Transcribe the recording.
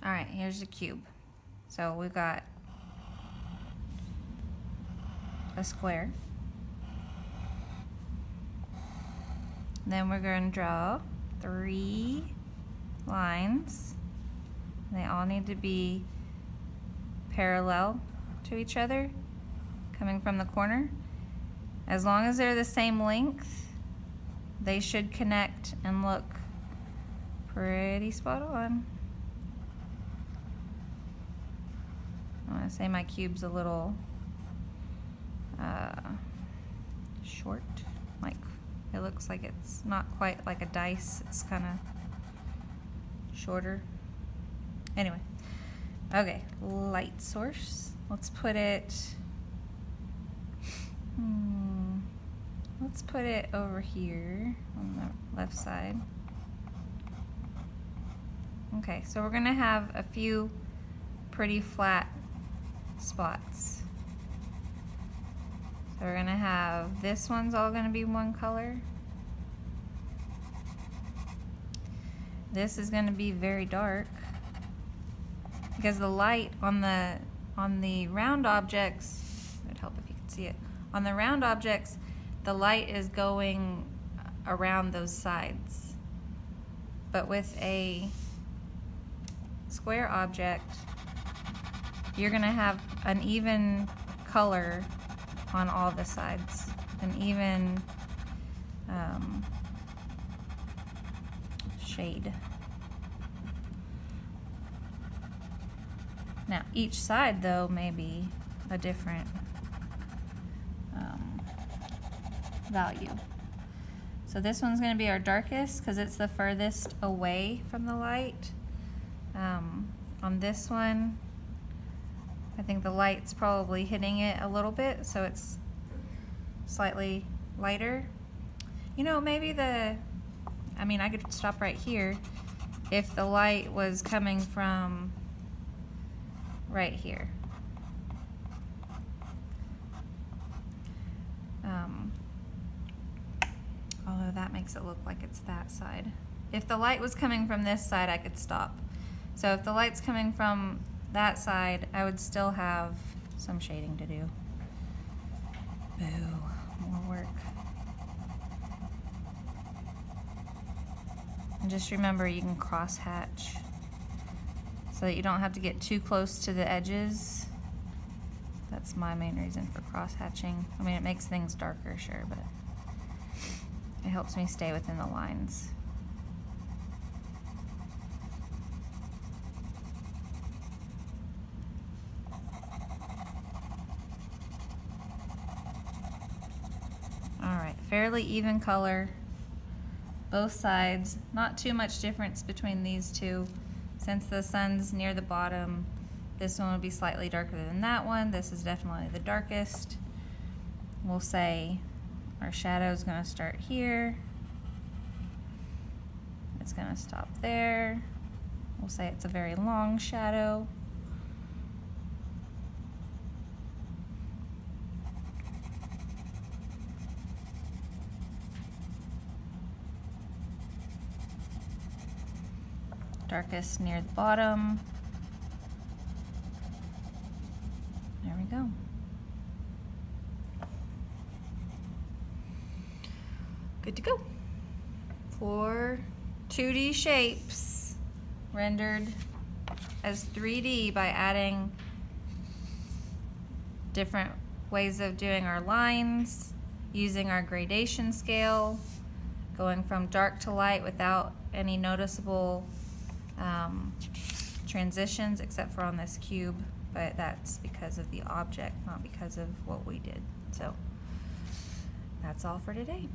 All right, here's the cube. So we've got a square. Then we're going to draw 3 lines. They all need to be parallel to each other, coming from the corner. As long as they're the same length, they should connect and look pretty spot on. I want to say my cube's a little short. Like, it looks like it's not quite like a dice. It's kind of shorter. Anyway, okay, light source. Let's put it, let's put it over here on the left side. Okay, so we're gonna have a few pretty flat spots. So we're gonna have, this one's all gonna be one color. This is gonna be very dark because the light on the round objects, it would help if you could see it. On the round objects, the light is going around those sides. But with a square object, you're gonna have an even color on all the sides, an even shade. Now each side though may be a different value. So this one's going to be our darkest because it's the furthest away from the light. On this one, I think the light's probably hitting it a little bit, so it's slightly lighter. You know, maybe I could stop right here if the light was coming from right here. Although that makes it look like it's that side. If the light was coming from this side, I could stop. So if the light's coming from that side, I would still have some shading to do. Boo, more work. And just remember, you can cross hatch so that you don't have to get too close to the edges. That's my main reason for cross hatching. I mean, it makes things darker, sure, but it helps me stay within the lines. Alright, fairly even color, both sides, not too much difference between these two. Since the sun's near the bottom, this one will be slightly darker than that one. This is definitely the darkest. We'll say our shadow is going to start here. It's going to stop there. We'll say it's a very long shadow. Darkest near the bottom. There we go. Good to go. 4 2D shapes rendered as 3D by adding different ways of doing our lines, using our gradation scale, going from dark to light without any noticeable transitions except for on this cube, but that's because of the object, not because of what we did. So that's all for today.